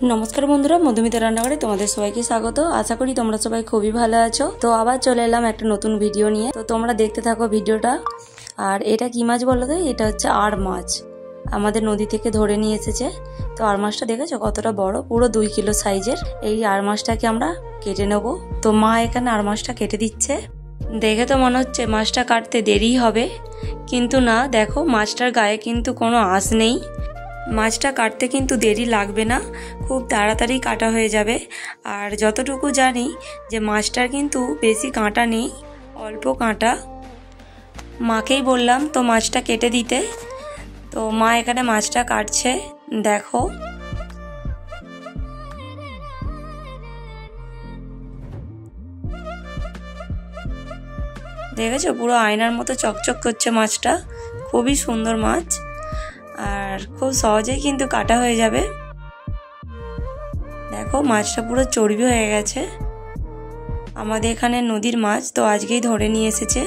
नमस्कार बंधुरा मधुमिता रान्नाघरे तुम्हारे सबाइके स्वागत। आशा करी तोमरा सबाई खूबই ভালো আছো। तो আবার চলে এলাম একটা নতুন ভিডিও নিয়ে। তো তোমরা দেখতে থাকো ভিডিওটা। আর এটা কি মাছ বলো তো? এটা হচ্ছে আর মাছ, আমাদের নদী থেকে ধরে নিয়ে এসেছে। তো আর মাছটা দেখেছো কতটা বড়, পুরো 2 কিলো সাইজের। এই আর মাছটাকে আমরা কেটে নেব। তো মা এখানে আর মাছটা কেটে দিচ্ছে। দেখে তো মনে হচ্ছে মাছটা কাটতে দেরি হবে, কিন্তু না, দেখো মাছটার গায়ে কিন্তু কোনো আঁশ নেই। মাছটা কাটতে কিন্তু দেরি লাগবে না, খুব তাড়াতাড়ি কাটা হয়ে যাবে। আর যতটুকু জানি যে মাছটার কিন্তু বেশি কাঁটা নেই, অল্প কাঁটা। মাকেই বললাম তো মাছটা কেটে দিতে। তো মা এখানে মাছটা কাটছে, দেখো। দেখেছো পুরো আয়নার মতো চকচক করছে মাছটা, খুবই সুন্দর মাছ। আর খুব সহজেই কিন্তু কাটা হয়ে যাবে। দেখো মাছটা পুরো চর্বি হয়ে গেছে। আমাদের এখানে নদীর মাছ, তো আজকেই ধরে নিয়ে এসেছে।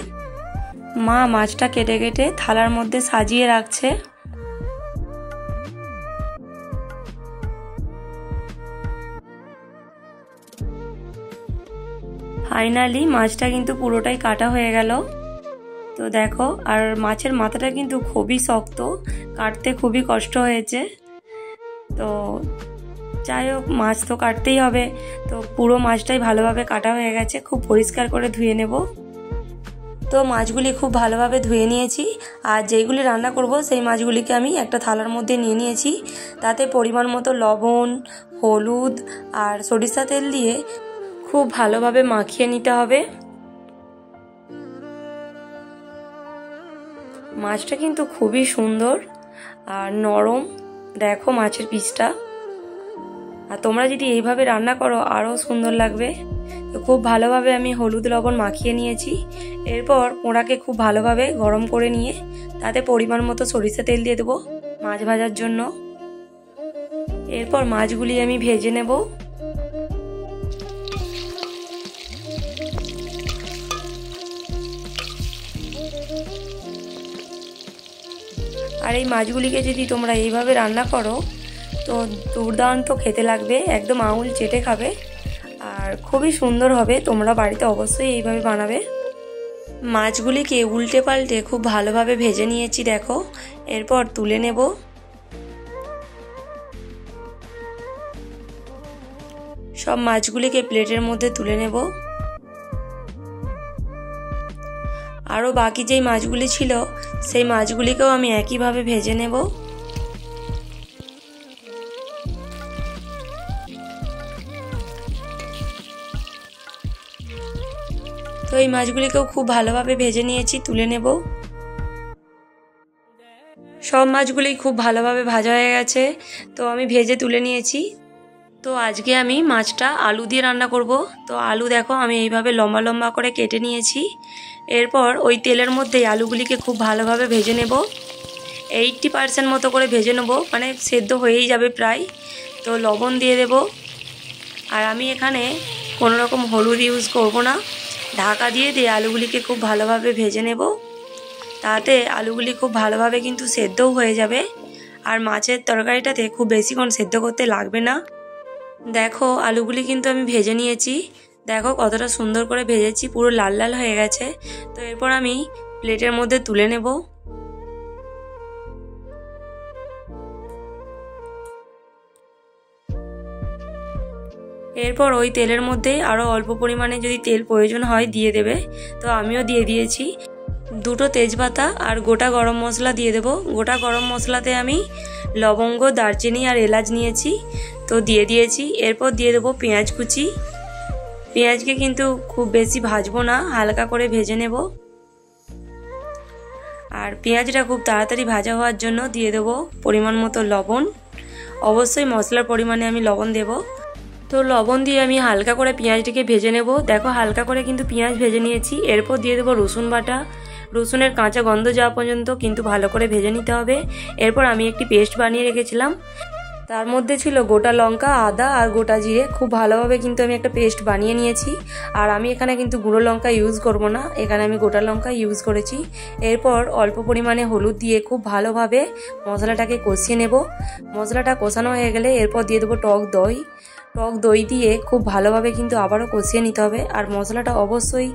মা মাছটা কেটে কেটে থালার মধ্যে সাজিয়ে রাখছে। ফাইনালি মাছটা কিন্তু পুরোটাই কাটা হয়ে গেল। তো দেখো, আর মাছের মাথাটা কিন্তু খুবই শক্ত, কাটতে খুবই কষ্ট হয়েছে। তো যাই হোক, মাছ তো কাটতেই হবে। তো পুরো মাছটাই ভালোভাবে কাটা হয়ে গেছে, খুব পরিষ্কার করে ধুয়ে নেব। তো মাছগুলি খুব ভালোভাবে ধুয়ে নিয়েছি। আর যেইগুলি রান্না করব সেই মাছগুলিকে আমি একটা থালার মধ্যে নিয়ে নিয়েছি। তাতে পরিমাণ মতো লবণ, হলুদ আর সরিষা তেল দিয়ে খুব ভালোভাবে মাখিয়ে নিতে হবে। মাছটা কিন্তু খুবই সুন্দর আর নরম, দেখো মাছের পিসটা। আর তোমরা যদি এইভাবে রান্না করো আরও সুন্দর লাগবে। তো খুব ভালোভাবে আমি হলুদ লবণ মাখিয়ে নিয়েছি। এরপর পোড়াকে খুব ভালোভাবে গরম করে নিয়ে তাতে পরিমাণ মতো সরিষা তেল দিয়ে দেবো মাছ ভাজার জন্য। এরপর মাছগুলি আমি ভেজে নেব। আর এই মাছগুলিকে যদি তোমরা এইভাবে রান্না করো তো দুর্দান্ত খেতে লাগবে, একদম আঙুল চেটে খাবে আর খুবই সুন্দর হবে। তোমরা বাড়িতে অবশ্যই এইভাবে বানাবে। মাছগুলিকে উল্টে পাল্টে খুব ভালোভাবে ভেজে নিয়েছি, দেখো। এরপর তুলে নেব। সব মাছগুলিকে প্লেটের মধ্যে তুলে নেব। আরও বাকি যেই মাছগুলি ছিল সেই মাছগুলিকেও আমি একইভাবে ভেজে নেব। তো এই মাছগুলিকেও খুব ভালোভাবে ভেজে নিয়েছি, তুলে নেব। সব মাছগুলি খুব ভালোভাবে ভাজা হয়ে গেছে, তো আমি ভেজে তুলে নিয়েছি। তো আজকে আমি মাছটা আলু দিয়ে রান্না করব। তো আলু দেখো আমি এইভাবে লম্বা লম্বা করে কেটে নিয়েছি। এরপর ওই তেলের মধ্যেই আলুগুলিকে খুব ভালোভাবে ভেজে নেব। 80% মতো করে ভেজে নেব, মানে সেদ্ধ হয়েই যাবে প্রায়। তো লবণ দিয়ে দেব। আর আমি এখানে কোনো রকম হলুদ ইউজ করব না, ঢাকা দিয়ে আলুগুলিকে খুব ভালোভাবে ভেজে নেব। তাতে আলুগুলি খুব ভালোভাবে কিন্তু সেদ্ধও হয়ে যাবে। আর মাছের তরকারিটাতে খুব বেশিক্ষণ সেদ্ধ করতে লাগবে না। দেখো আলুগুলি কিন্তু আমি ভেজে নিয়েছি, দেখো কতটা সুন্দর করে ভেজেছি, পুরো লাল লাল হয়ে গেছে। তো এরপর আমি প্লেটের মধ্যে তুলে নেব। এরপর ওই তেলের মধ্যে আরও অল্প পরিমাণে যদি তেল প্রয়োজন হয় দিয়ে দেবে। তো আমিও দিয়ে দিয়েছি। 2টো তেজপাতা আর গোটা গরম মশলা দিয়ে দেব। গোটা গরম মশলাতে আমি লবঙ্গ, দারচিনি আর এলাচ নিয়েছি, তো দিয়ে দিয়েছি। এরপর দিয়ে দেবো পেঁয়াজ কুচি। পেঁয়াজকে কিন্তু খুব বেশি ভাজবো না, হালকা করে ভেজে নেব। আর পেঁয়াজটা খুব তাড়াতাড়ি ভাজা হওয়ার জন্য দিয়ে দেবো পরিমাণ মতো লবণ। অবশ্যই মশলার পরিমাণে আমি লবণ দেব। তো লবণ দিয়ে আমি হালকা করে পেঁয়াজটাকে ভেজে নেব। দেখো হালকা করে কিন্তু পেঁয়াজ ভেজে নিয়েছি। এরপর দিয়ে দেবো রসুন বাটা। রসুনের কাঁচা গন্ধ যাওয়া পর্যন্ত কিন্তু ভালো করে ভেজে নিতে হবে। এরপর আমি একটি পেস্ট বানিয়ে রেখেছিলাম, তার মধ্যে ছিল গোটা লঙ্কা, আদা আর গোটা জিরে। খুব ভালোভাবে কিন্তু আমি একটা পেস্ট বানিয়ে নিয়েছি। আর আমি এখানে কিন্তু গুঁড়ো লঙ্কা ইউজ করব না, এখানে আমি গোটা লঙ্কা ইউজ করেছি। এরপর অল্প পরিমাণে হলুদ দিয়ে খুব ভালোভাবে মশলাটাকে কষিয়ে নেব। মশলাটা কষানো হয়ে গেলে এরপর দিয়ে দেবো টক দই। টক দই দিয়ে খুব ভালোভাবে কিন্তু আবারও কষিয়ে নিতে হবে। আর মশলাটা অবশ্যই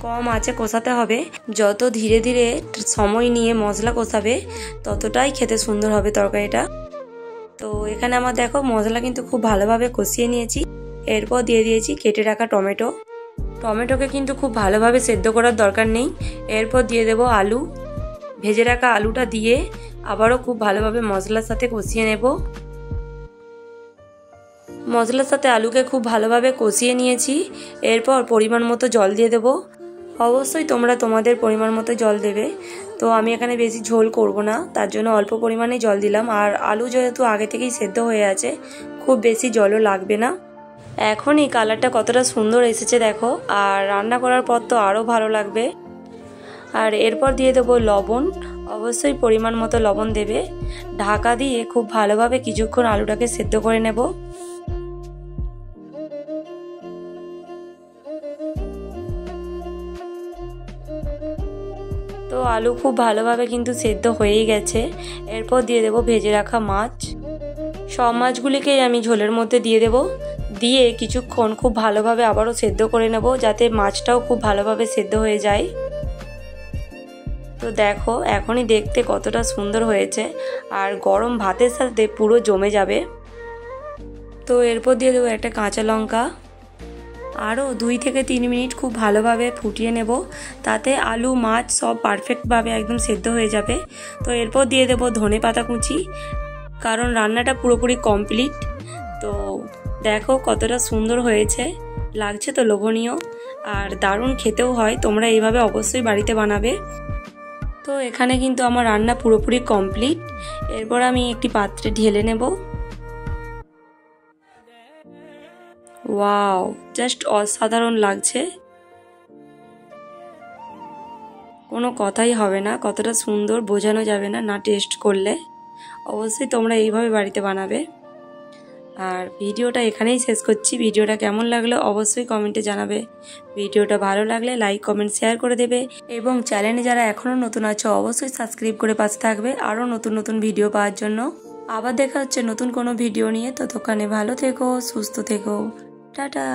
কম আঁচে কষাতে হবে। যত ধীরে ধীরে সময় নিয়ে মশলা কষাবে ততটাই খেতে সুন্দর হবে তরকারিটা। তো এখানে আমার দেখো মশলা কিন্তু খুব ভালোভাবে কষিয়ে নিয়েছি। এরপর দিয়ে দিয়েছি কেটে রাখা টমেটো। টমেটোকে কিন্তু খুব ভালোভাবে সেদ্ধ করার দরকার নেই। এরপর দিয়ে দেবো আলু। ভেজে রাখা আলুটা দিয়ে আবারও খুব ভালোভাবে মশলার সাথে কষিয়ে নেব। মশলার সাথে আলুকে খুব ভালোভাবে কষিয়ে নিয়েছি। এরপর পরিমাণ মতো জল দিয়ে দেবো। অবশ্যই তোমরা তোমাদের পরিমাণ মতো জল দেবে। তো আমি এখানে বেশি ঝোল করব না, তার জন্য অল্প পরিমাণে জল দিলাম। আর আলু যেহেতু আগে থেকেই সেদ্ধ হয়ে আছে, খুব বেশি জলও লাগবে না। এখনই কালারটা কতটা সুন্দর এসেছে দেখো, আর রান্না করার পর তো আরও ভালো লাগবে। আর এরপর দিয়ে দেবো লবণ। অবশ্যই পরিমাণ মতো লবণ দেবে। ঢাকা দিয়ে খুব ভালোভাবে কিছুক্ষণ আলুটাকে সেদ্ধ করে নেব। তো আলু খুব ভালোভাবে কিন্তু সেদ্ধ হয়েই গেছে। এরপর দিয়ে দেবো ভেজে রাখা মাছ। সব মাছগুলিকেই আমি ঝোলের মধ্যে দিয়ে দেব। দিয়ে কিছুক্ষণ খুব ভালোভাবে আবারও সেদ্ধ করে নেব, যাতে মাছটাও খুব ভালোভাবে সেদ্ধ হয়ে যায়। তো দেখো এখনই দেখতে কতটা সুন্দর হয়েছে, আর গরম ভাতের সাথে পুরো জমে যাবে। তো এরপর দিয়ে দেবো একটা কাঁচা লঙ্কা। আরও 2 থেকে 3 মিনিট খুব ভালোভাবে ফুটিয়ে নেব, তাতে আলু মাছ সব পারফেক্টভাবে একদম সেদ্ধ হয়ে যাবে। তো এরপর দিয়ে দেব ধনে পাতা কুচি, কারণ রান্নাটা পুরোপুরি কমপ্লিট। তো দেখো কতটা সুন্দর হয়েছে, লাগছে তো লোভনীয়, আর দারুণ খেতেও হয়। তোমরা এইভাবে অবশ্যই বাড়িতে বানাবে। তো এখানে কিন্তু আমার রান্না পুরোপুরি কমপ্লিট। এরপর আমি একটি পাত্রে ঢেলে নেব। ওয়াও, জাস্ট অসাধারণ লাগছে, কোনো কথাই হবে না। কতটা সুন্দর বোঝানো যাবে না, না টেস্ট করলে। অবশ্যই তোমরা এইভাবে বাড়িতে বানাবে। আর ভিডিওটা এখানেই শেষ করছি। ভিডিওটা কেমন লাগলো অবশ্যই কমেন্টে জানাবে। ভিডিওটা ভালো লাগলে লাইক কমেন্ট শেয়ার করে দেবে, এবং চ্যানেলে যারা এখনও নতুন আছো অবশ্যই সাবস্ক্রাইব করে পাশে থাকবে আরও নতুন নতুন ভিডিও পাওয়ার জন্য। আবার দেখা হচ্ছে নতুন কোনো ভিডিও নিয়ে। ততক্ষণে ভালো থেকো, সুস্থ থেকো, টাটা।